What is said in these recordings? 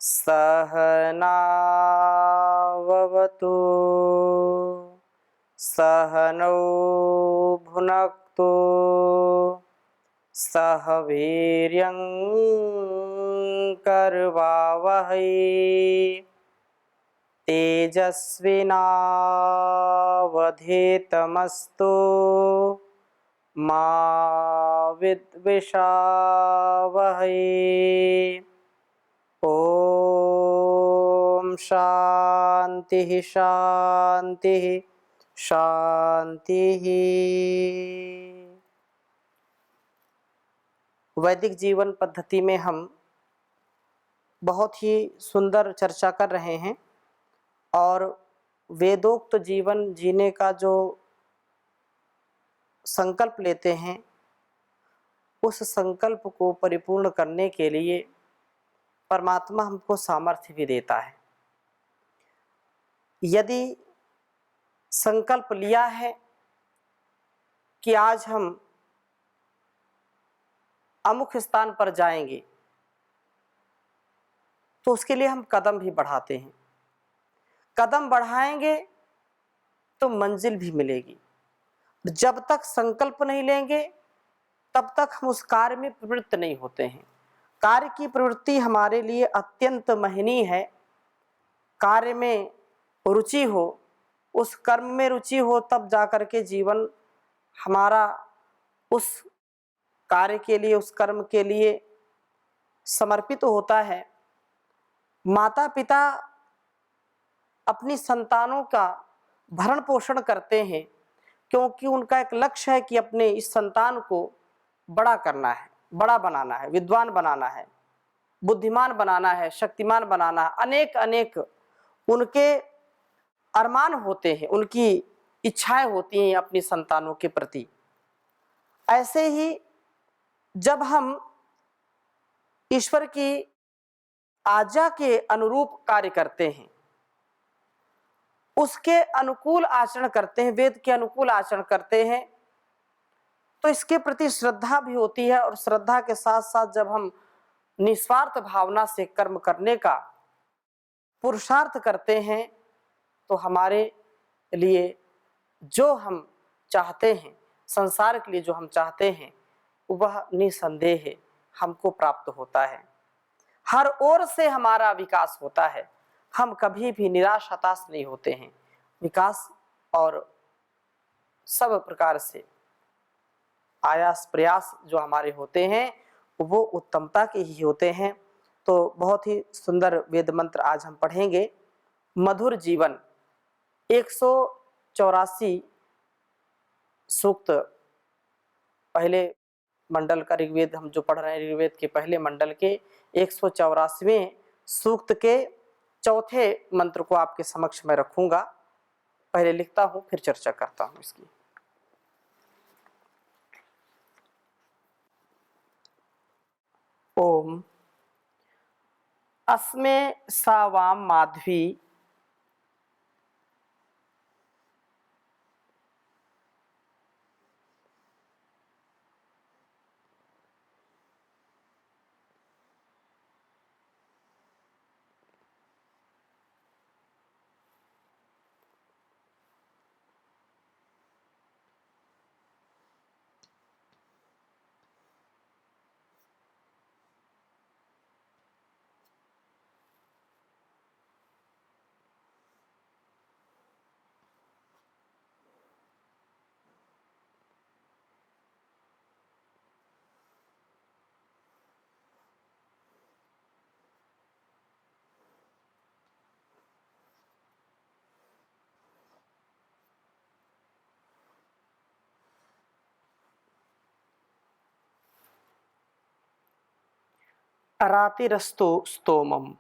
सहनाववतु सहनौ भुनक्तु सह वीर्यं करवावहै तेजस्विनावधीतमस्तु मा विद्विषावहै। ओम शांति शांति शांति। वैदिक जीवन पद्धति में हम बहुत ही सुंदर चर्चा कर रहे हैं और वेदोक्त जीवन जीने का जो संकल्प लेते हैं उस संकल्प को परिपूर्ण करने के लिए परमात्मा हमको सामर्थ्य भी देता है। यदि संकल्प लिया है कि आज हम अमुक स्थान पर जाएंगे तो उसके लिए हम कदम भी बढ़ाते हैं। कदम बढ़ाएंगे तो मंजिल भी मिलेगी। जब तक संकल्प नहीं लेंगे तब तक हम उस कार्य में प्रवृत्त नहीं होते हैं। कार्य की प्रवृत्ति हमारे लिए अत्यंत महनीय है। कार्य में रुचि हो, उस कर्म में रुचि हो, तब जाकर के जीवन हमारा उस कार्य के लिए, उस कर्म के लिए समर्पित होता है। माता पिता अपनी संतानों का भरण पोषण करते हैं क्योंकि उनका एक लक्ष्य है कि अपने इस संतान को बड़ा करना है, बड़ा बनाना है, विद्वान बनाना है, बुद्धिमान बनाना है, शक्तिमान बनाना है। अनेक अनेक उनके अरमान होते हैं, उनकी इच्छाएं होती हैं अपनी संतानों के प्रति। ऐसे ही जब हम ईश्वर की आज्ञा के अनुरूप कार्य करते हैं, उसके अनुकूल आचरण करते हैं, वेद के अनुकूल आचरण करते हैं, तो इसके प्रति श्रद्धा भी होती है। और श्रद्धा के साथ साथ जब हम निस्वार्थ भावना से कर्म करने का पुरुषार्थ करते हैं तो हमारे लिए जो हम चाहते हैं, संसार के लिए जो हम चाहते हैं, वह निसंदेह हमको प्राप्त होता है। हर ओर से हमारा विकास होता है। हम कभी भी निराश हताश नहीं होते हैं। विकास और सब प्रकार से आयास प्रयास जो हमारे होते हैं वो उत्तमता के ही होते हैं। तो बहुत ही सुंदर वेद मंत्र आज हम पढ़ेंगे। मधुर जीवन 184 सूक्त, पहले मंडल का ऋग्वेद हम जो पढ़ रहे हैं, ऋग्वेद के पहले मंडल के 184वें सूक्त के चौथे मंत्र को आपके समक्ष में रखूंगा। पहले लिखता हूं फिर चर्चा करता हूं इसकी। ओम अस्मे सा वाम माधवी रातिरस्तु स्तोमम।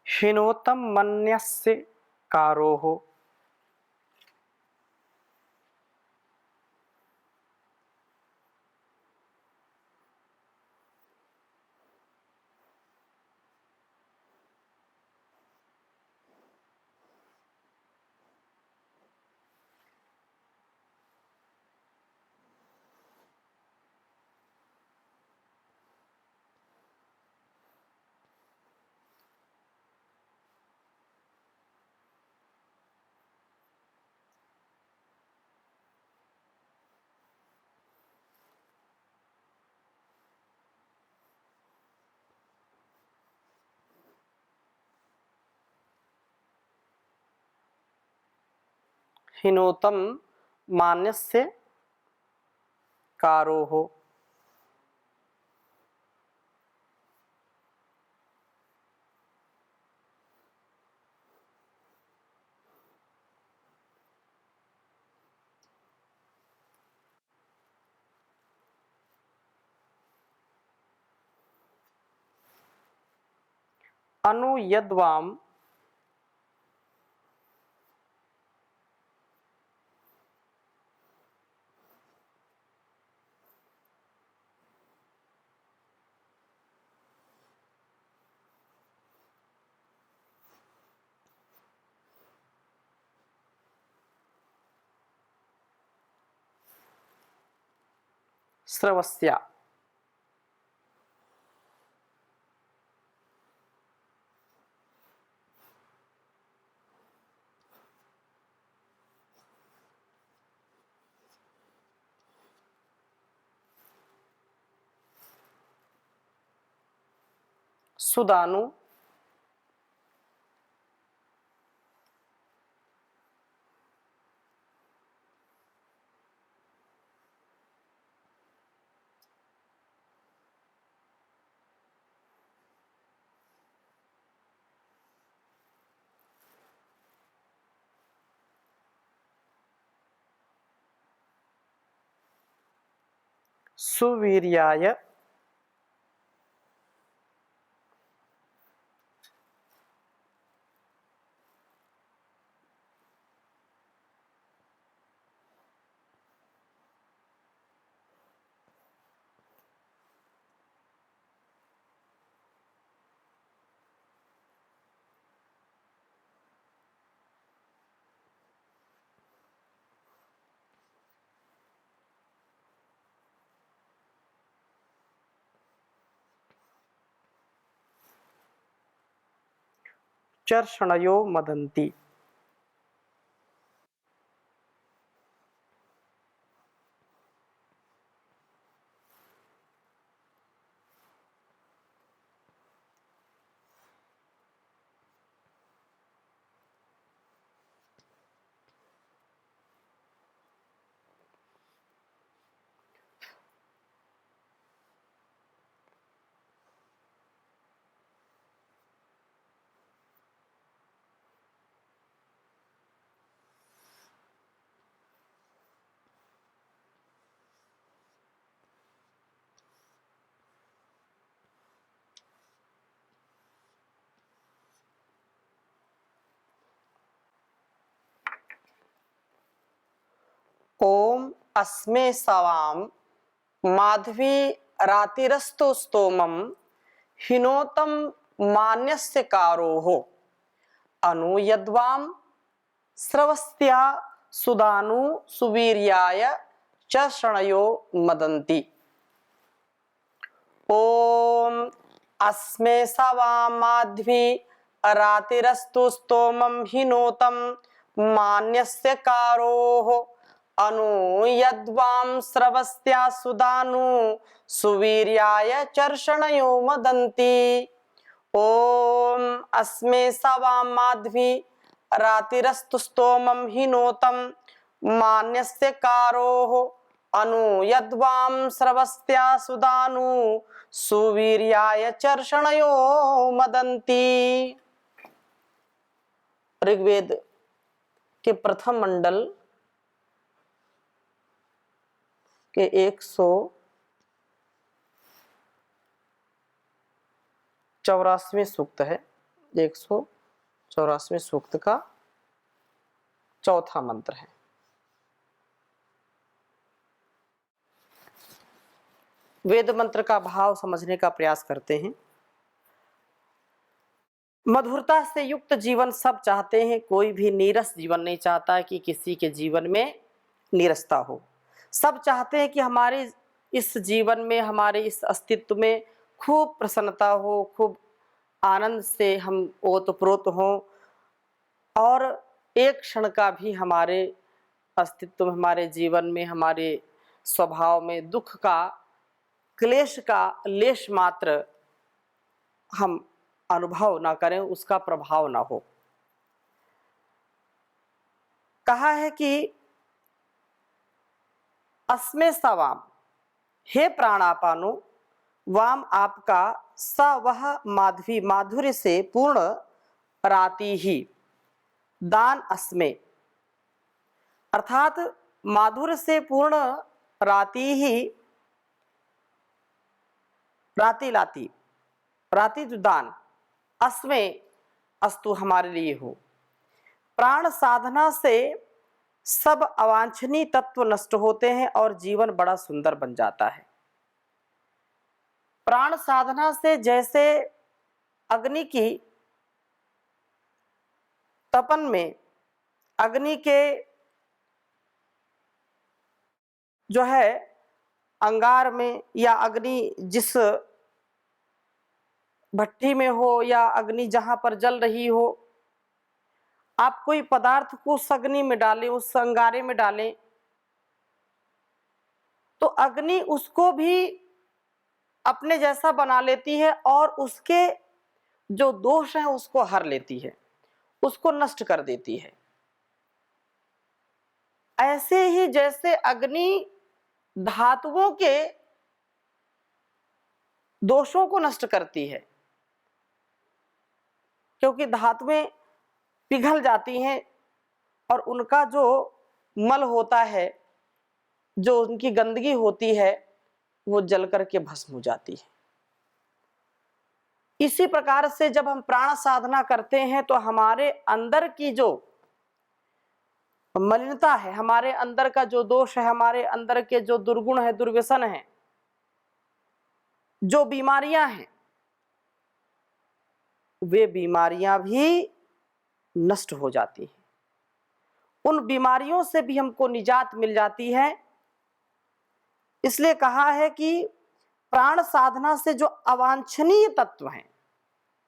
हिनोतम मन्यस्य कारोः। हिनोतम मान्यस्य कारोः। अनुयद्वाम श्रवस्या। सुदानु। सुवीर्याय। चर्षणयो मदन्ति। ओम अस्मे सवाम माधवी रातिरस्तो स्तोमम हिनोतम मान्यस्य कारोः। अनुयद्वाम श्रवस्त्या सुदानु सुवीर्याय च शृणयो मदन्ति। ओम अस्मे सवाम माध्वी रातिरस्तु स्तोमं हिनोतम मान्यस्य कारोः। अनुयद्वाम श्रवस्त्या सुदानु सुवीर्याय चर्षणयो मदन्ति। ओम अस्मे सवाम माध्वी रातिरस्तु स्तोमं हिनोतम मान्यस्य कारोः। अनुयद्वाम श्रवस्त्या सुदानु सुवीर्याय चर्षणयो मदन्ति। ऋग्वेद के प्रथम मंडल के 184वें सूक्त है। 184वें सूक्त का चौथा मंत्र है। वेद मंत्र का भाव समझने का प्रयास करते हैं। मधुरता से युक्त जीवन सब चाहते हैं, कोई भी नीरस जीवन नहीं चाहता कि किसी के जीवन में नीरसता हो। सब चाहते हैं कि हमारे इस जीवन में, हमारे इस अस्तित्व में खूब प्रसन्नता हो, खूब आनंद से हम ओतप्रोत हों और एक क्षण का भी हमारे अस्तित्व में, हमारे जीवन में, हमारे स्वभाव में दुख का, क्लेश का लेश मात्र हम अनुभव ना करें, उसका प्रभाव ना हो। कहा है कि अस्मे स वाम, हे प्राणापानो, वाम आपका, स वह माधवी, माधुर्य से पूर्ण राति ही, दान अस्मे, अर्थात माधुर्य से पूर्ण राति ही, राति लाती, राति जो दान, अस्मे अस्तु हमारे लिए हो। प्राण साधना से सब अवांछनीय तत्व नष्ट होते हैं और जीवन बड़ा सुंदर बन जाता है। प्राण साधना से जैसे अग्नि की तपन में, अग्नि के जो है अंगार में, या अग्नि जिस भट्टी में हो या अग्नि जहां पर जल रही हो, आप कोई पदार्थ को उस अग्नि में डालें, उस अंगारे में डालें, तो अग्नि उसको भी अपने जैसा बना लेती है और उसके जो दोष हैं उसको हर लेती है, उसको नष्ट कर देती है। ऐसे ही जैसे अग्नि धातुओं के दोषों को नष्ट करती है, क्योंकि धातुएं पिघल जाती हैं और उनका जो मल होता है, जो उनकी गंदगी होती है, वो जल करके भस्म हो जाती है। इसी प्रकार से जब हम प्राण साधना करते हैं तो हमारे अंदर की जो मलिनता है, हमारे अंदर का जो दोष है, हमारे अंदर के जो दुर्गुण है, दुर्व्यसन है, जो बीमारियां हैं, वे बीमारियां भी नष्ट हो जाती हैं। उन बीमारियों से भी हमको निजात मिल जाती है। इसलिए कहा है कि प्राण साधना से जो अवांछनीय तत्व हैं,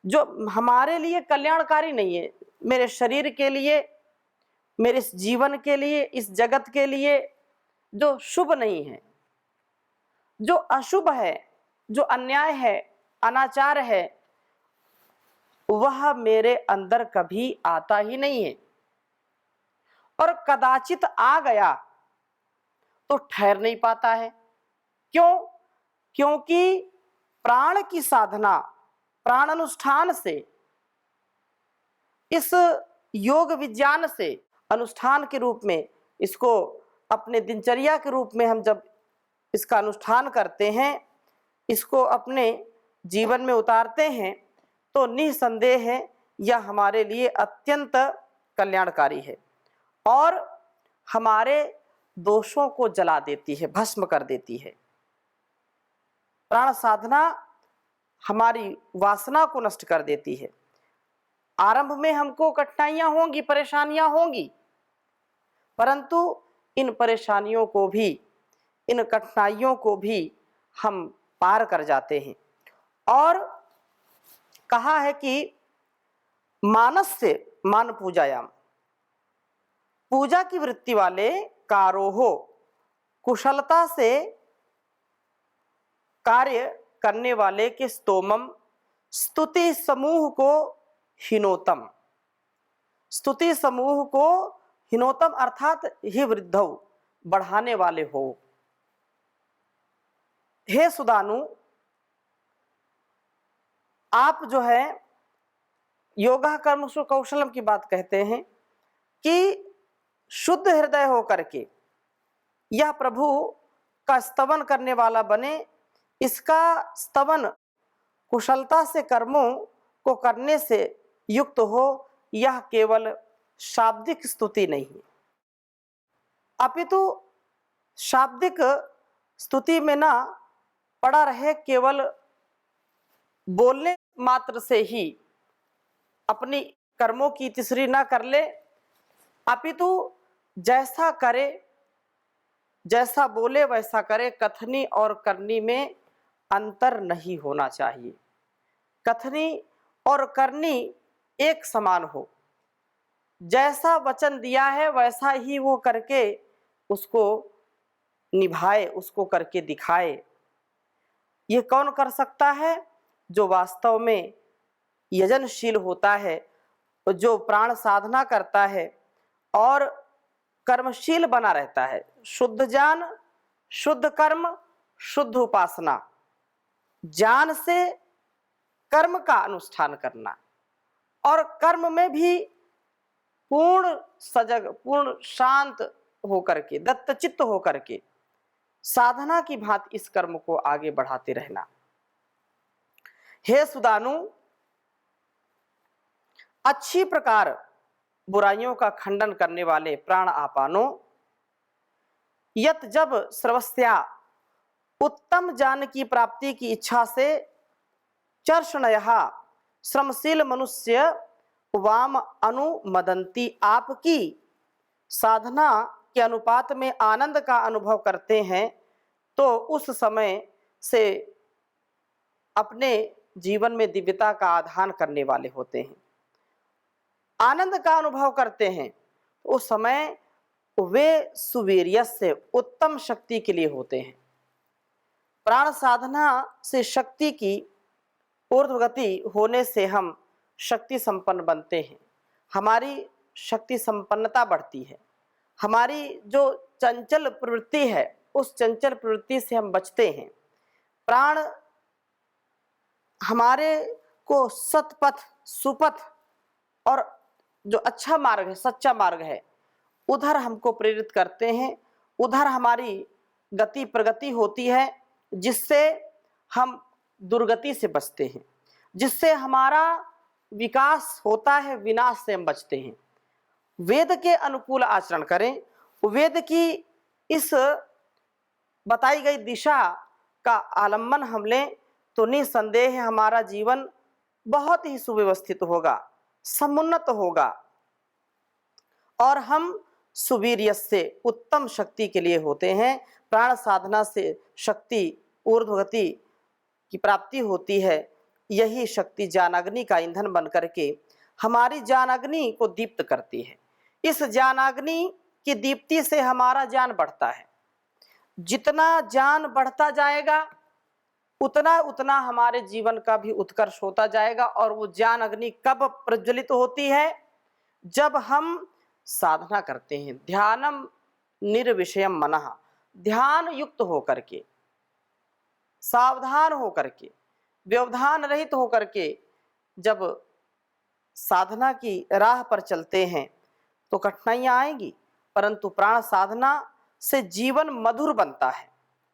जो हमारे लिए कल्याणकारी नहीं है, मेरे शरीर के लिए, मेरे इस जीवन के लिए, इस जगत के लिए जो शुभ नहीं है, जो अशुभ है, जो अन्याय है, अनाचार है, वह मेरे अंदर कभी आता ही नहीं है। और कदाचित आ गया तो ठहर नहीं पाता है। क्यों? क्योंकि प्राण की साधना, प्राण अनुष्ठान से, इस योग विज्ञान से अनुष्ठान के रूप में, इसको अपने दिनचर्या के रूप में हम जब इसका अनुष्ठान करते हैं, इसको अपने जीवन में उतारते हैं, तो निसंदेह है यह हमारे लिए अत्यंत कल्याणकारी है और हमारे दोषों को जला देती है, भस्म कर देती है। प्राण साधना हमारी वासना को नष्ट कर देती है। आरंभ में हमको कठिनाइयां होंगी, परेशानियां होंगी, परंतु इन परेशानियों को भी, इन कठिनाइयों को भी हम पार कर जाते हैं। और कहा है कि मानस से मान पूजायाम, पूजा की वृत्ति वाले कारोहो, कुशलता से कार्य करने वाले के स्तोमम, स्तुति समूह को हिनोतम, स्तुति समूह को हिनोतम अर्थात ही वृद्धौ, बढ़ाने वाले हो। हे सुदानु, आप जो है योगा कर्म कौशलम की बात कहते हैं कि शुद्ध हृदय होकर के यह प्रभु का स्तवन करने वाला बने। इसका स्तवन कुशलता से कर्मों को करने से युक्त हो, यह केवल शाब्दिक स्तुति नहीं है, अपितु शाब्दिक स्तुति में ना पड़ा रहे, केवल बोलने मात्र से ही अपनी कर्मों की तीसरी ना कर ले, अपितु जैसा करे, जैसा बोले वैसा करे। कथनी और करनी में अंतर नहीं होना चाहिए, कथनी और करनी एक समान हो, जैसा वचन दिया है वैसा ही वो करके उसको निभाए, उसको करके दिखाए। ये कौन कर सकता है? जो वास्तव में यजनशील होता है, जो प्राण साधना करता है और कर्मशील बना रहता है। शुद्ध ज्ञान, शुद्ध कर्म, शुद्ध उपासना, ज्ञान से कर्म का अनुष्ठान करना और कर्म में भी पूर्ण सजग, पूर्ण शांत होकर के, दत्तचित्त होकर के साधना की भांति इस कर्म को आगे बढ़ाते रहना। हे सुदानु, अच्छी प्रकार बुराइयों का खंडन करने वाले प्राण आपानो, यत जब सर्वस्या उत्तम ज्ञान की प्राप्ति की इच्छा से चर्षणयः श्रमशील मनुष्य वाम अनुमदंती, आपकी साधना के अनुपात में आनंद का अनुभव करते हैं, तो उस समय से अपने जीवन में दिव्यता का आधान करने वाले होते हैं, आनंद का अनुभव करते हैं, उस समय वे सुवीर्यस से उत्तम शक्ति के लिए होते हैं। प्राण साधना से शक्ति की ऊर्ध्वगति होने से हम शक्ति संपन्न बनते हैं, हमारी शक्ति संपन्नता बढ़ती है, हमारी जो चंचल प्रवृत्ति है उस चंचल प्रवृत्ति से हम बचते हैं। प्राण हमारे को सतपथ, सुपथ और जो अच्छा मार्ग है, सच्चा मार्ग है, उधर हमको प्रेरित करते हैं, उधर हमारी गति प्रगति होती है, जिससे हम दुर्गति से बचते हैं, जिससे हमारा विकास होता है, विनाश से हम बचते हैं। वेद के अनुकूल आचरण करें, वेद की इस बताई गई दिशा का आलम्बन हम लें तो निसंदेह हमारा जीवन बहुत ही सुव्यवस्थित होगा, समुन्नत होगा और हम सुवीर्य से उत्तम शक्ति के लिए होते हैं। प्राण साधना से शक्ति ऊर्ध्वगति की प्राप्ति होती है, यही शक्ति ज्ञानाग्नि का ईंधन बन करके हमारी ज्ञानाग्नि को दीप्त करती है। इस ज्ञानाग्नि की दीप्ति से हमारा ज्ञान बढ़ता है, जितना ज्ञान बढ़ता जाएगा उतना उतना हमारे जीवन का भी उत्कर्ष होता जाएगा। और वो ज्ञान अग्नि कब प्रज्वलित होती है? जब हम साधना करते हैं, ध्यानम निर्विषयम मनः, ध्यान युक्त होकर के, सावधान होकर के, व्यवधान रहित होकर के जब साधना की राह पर चलते हैं तो कठिनाइयां आएंगी, परंतु प्राण साधना से जीवन मधुर बनता है,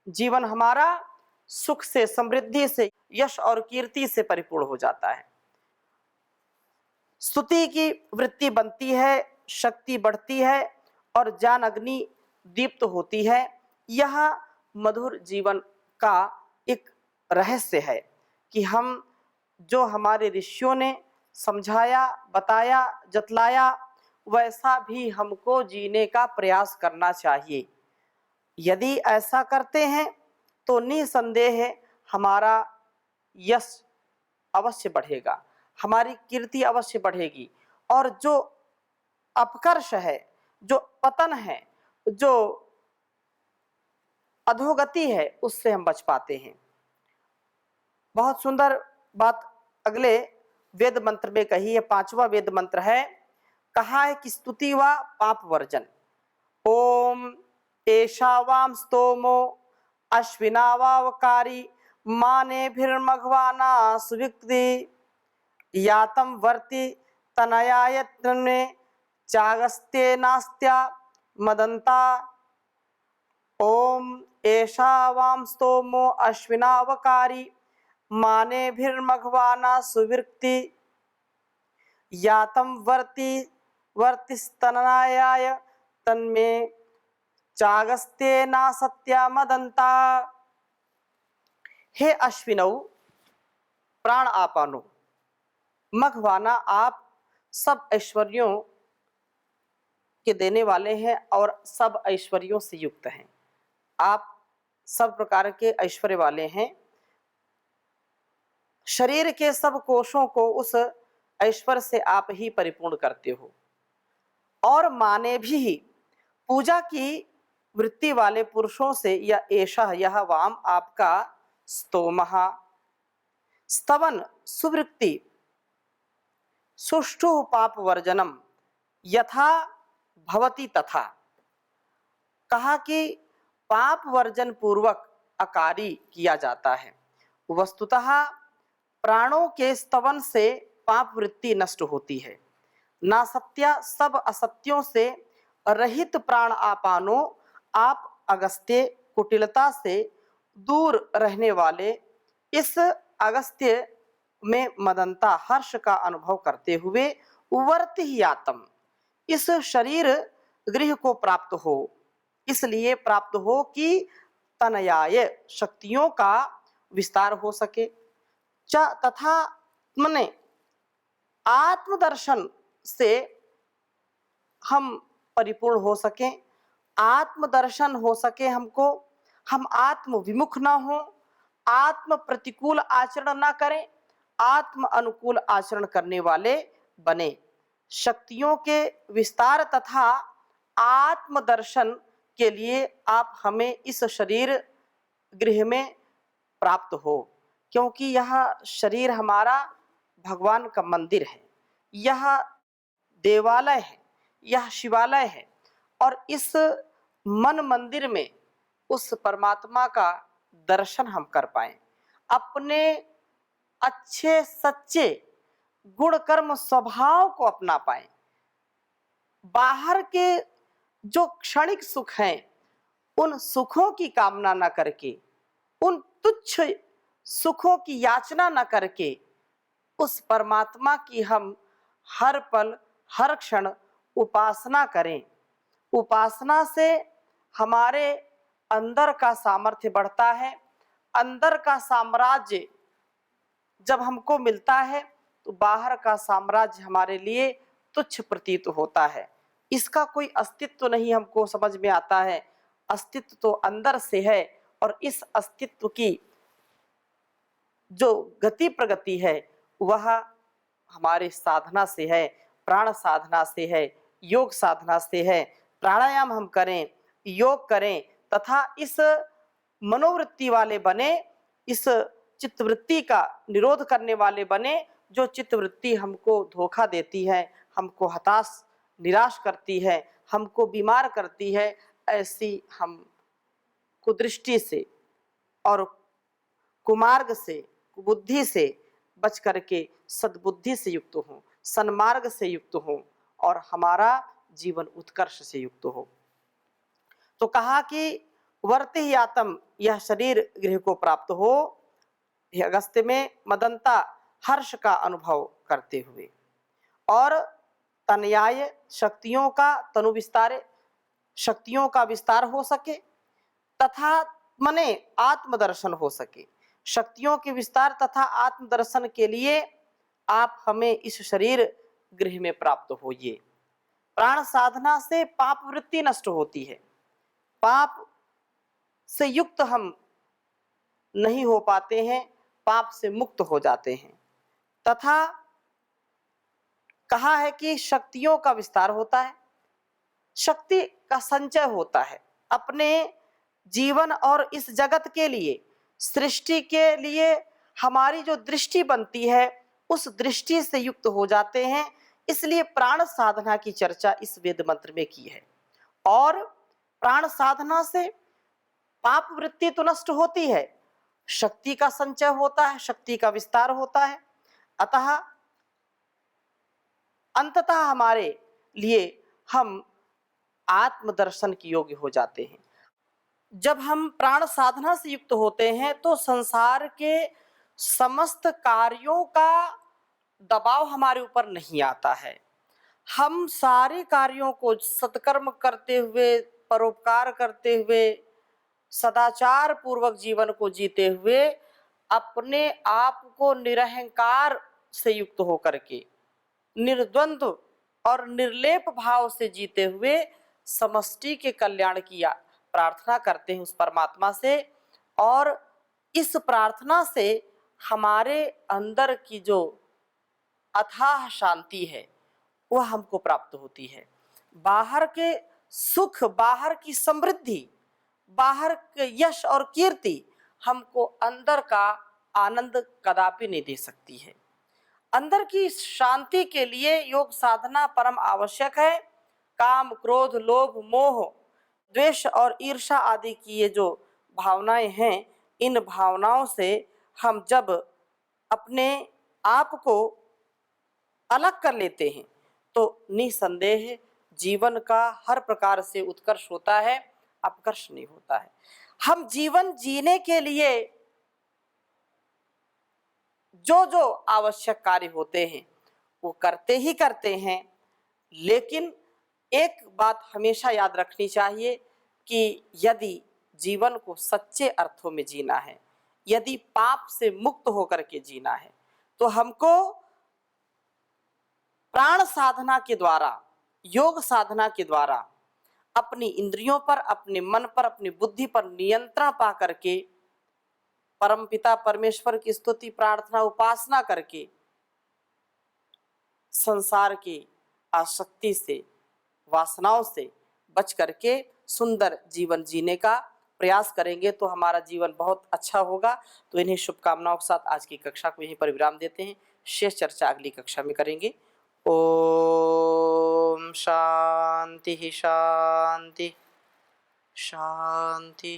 जीवन हमारा सुख से, समृद्धि से, यश और कीर्ति से परिपूर्ण हो जाता है। स्तुति की वृत्ति बनती है, शक्ति बढ़ती है और ज्ञान अग्नि दीप्त होती है। यह मधुर जीवन का एक रहस्य है कि हम जो हमारे ऋषियों ने समझाया, बताया, जतलाया, वैसा भी हमको जीने का प्रयास करना चाहिए। यदि ऐसा करते हैं तो निसंदेह हमारा यश अवश्य बढ़ेगा, हमारी कीर्ति अवश्य बढ़ेगी और जो अपकर्ष है, जो पतन है, जो अधोगति है, उससे हम बच पाते हैं। बहुत सुंदर बात अगले वेद मंत्र में कही है, 5वां वेद मंत्र है, कहा है कि स्तुति व पाप वर्जन। ओम एषावाम स्तोमो अश्विनावावकारी माने भिर्मघवाना सुविक्ति यातम वर्ति तनयायत्ने चागस्ते नास्त्या मदंता। ओम एषावाम स्तोमो अश्विनावकारी माने भिर्मघवाना सुविक्ति यातम वर्तिस्तनयाय तन्मे चागस्ते ना सत्या मदंता। हे अश्विनौ, प्राण आपानो, मघवाना, आप सब ऐश्वर्यों के देने वाले हैं और सब ऐश्वर्यों से युक्त हैं। आप सब प्रकार के ऐश्वर्य वाले हैं। शरीर के सब कोशों को उस ऐश्वर्य से आप ही परिपूर्ण करते हो। और माने भी पूजा की वृत्ति वाले पुरुषों से यह वाम आपका स्तोमहा, स्तवन सुवृत्ति, सुष्ठु पाप वर्जनम यथा भवति तथा। कहा कि पाप वर्जन पूर्वक अकारी किया जाता है। वस्तुतः प्राणों के स्तवन से पाप वृत्ति नष्ट होती है। नासत्या, सब असत्यों से रहित प्राण आपानो, आप अगस्त्य कुटिलता से दूर रहने वाले इस अगस्त्य में मदनता, हर्ष का अनुभव करते हुए वर्तियातम, इस शरीर गृह को प्राप्त हो, इसलिए प्राप्त हो कि तनयाय, शक्तियों का विस्तार हो सके, च तथा मने आत्मदर्शन से हम परिपूर्ण हो सके, आत्मदर्शन हो सके हमको, हम आत्म विमुख ना हो, आत्म प्रतिकूल आचरण ना करें, आत्म अनुकूल आचरण करने वाले बने। शक्तियों के विस्तार तथा आत्मदर्शन के लिए आप हमें इस शरीर गृह में प्राप्त हो, क्योंकि यह शरीर हमारा भगवान का मंदिर है, यह देवालय है, यह शिवालय है। और इस मन मंदिर में उस परमात्मा का दर्शन हम कर पाएं, अपने अच्छे सच्चे गुण कर्म स्वभाव को अपना पाएं, बाहर के जो क्षणिक सुख हैं उन सुखों की कामना न करके, उन तुच्छ सुखों की याचना न करके, उस परमात्मा की हम हर पल हर क्षण उपासना करें। उपासना से हमारे अंदर का सामर्थ्य बढ़ता है। अंदर का साम्राज्य जब हमको मिलता है तो बाहर का साम्राज्य हमारे लिए तुच्छ प्रतीत होता है। इसका कोई अस्तित्व नहीं हमको समझ में आता है। अस्तित्व तो अंदर से है और इस अस्तित्व की जो गति प्रगति है वह हमारे साधना से है, प्राण साधना से है, योग साधना से है। प्राणायाम हम करें, योग करें तथा इस मनोवृत्ति वाले बने, इस चित्तवृत्ति का निरोध करने वाले बने। जो चित्तवृत्ति हमको धोखा देती है, हमको हताश निराश करती है, हमको बीमार करती है, ऐसी हम कुदृष्टि से और कुमार्ग से, कुबुद्धि से बच करके सद्बुद्धि से युक्त हों, सन्मार्ग से युक्त हों और हमारा जीवन उत्कर्ष से युक्त हो। तो कहा कि वर्तियातम, यह शरीर गृह को प्राप्त हो, अगस्त्य में मदनता, हर्ष का अनुभव करते हुए, और तनयाय, शक्तियों का तनु विस्तारे, शक्तियों का विस्तार हो सके, तथा मने आत्मदर्शन हो सके। शक्तियों के विस्तार तथा आत्मदर्शन के लिए आप हमें इस शरीर गृह में प्राप्त होइए। प्राण साधना से पाप वृत्ति नष्ट होती है, पाप से युक्त हम नहीं हो पाते हैं, पाप से मुक्त हो जाते हैं। तथा कहा है कि शक्तियों का विस्तार होता है, शक्ति का संचय होता है। अपने जीवन और इस जगत के लिए, सृष्टि के लिए हमारी जो दृष्टि बनती है उस दृष्टि से युक्त हो जाते हैं। इसलिए प्राण साधना की चर्चा इस वेद मंत्र में की है। और प्राण साधना से पाप वृत्ति तो नष्ट होती है, शक्ति का संचय होता है, शक्ति का विस्तार होता है। अतः अंततः हमारे लिए हम आत्मदर्शन के योग्य हो जाते हैं। जब हम प्राण साधना से युक्त होते हैं तो संसार के समस्त कार्यों का दबाव हमारे ऊपर नहीं आता है। हम सारे कार्यों को सत्कर्म करते हुए, परोपकार करते हुए, सदाचार पूर्वक जीवन को जीते हुए, अपने आप को निरहंकार से युक्त होकर के, निर्द्वंद्व और निर्लेप भाव से जीते हुए समष्टि के कल्याण की प्रार्थना करते हैं उस परमात्मा से। और इस प्रार्थना से हमारे अंदर की जो अथाह शांति है वह हमको प्राप्त होती है। बाहर के सुख, बाहर की समृद्धि, बाहर के यश और कीर्ति हमको अंदर का आनंद कदापि नहीं दे सकती है। अंदर की शांति के लिए योग साधना परम आवश्यक है। काम, क्रोध, लोभ, मोह, द्वेष और ईर्ष्या आदि की ये जो भावनाएं हैं, इन भावनाओं से हम जब अपने आप को अलग कर लेते हैं तो निसंदेह जीवन का हर प्रकार से उत्कर्ष होता है, अपकर्ष नहीं होता है। हम जीवन जीने के लिए जो जो आवश्यक कार्य होते हैं वो करते ही करते हैं, लेकिन एक बात हमेशा याद रखनी चाहिए कि यदि जीवन को सच्चे अर्थों में जीना है, यदि पाप से मुक्त होकर के जीना है, तो हमको प्राण साधना के द्वारा, योग साधना के द्वारा अपनी इंद्रियों पर, अपने मन पर, अपनी बुद्धि पर नियंत्रण पा करके परमपिता परमेश्वर की स्तुति, प्रार्थना, उपासना करके संसार की आसक्ति से, वासनाओं से बच करके सुंदर जीवन जीने का प्रयास करेंगे तो हमारा जीवन बहुत अच्छा होगा। तो इन्हीं शुभकामनाओं के साथ आज की कक्षा को यहीं पर विराम देते हैं। शेष चर्चा अगली कक्षा में करेंगे। ओम शांति शांति शांति।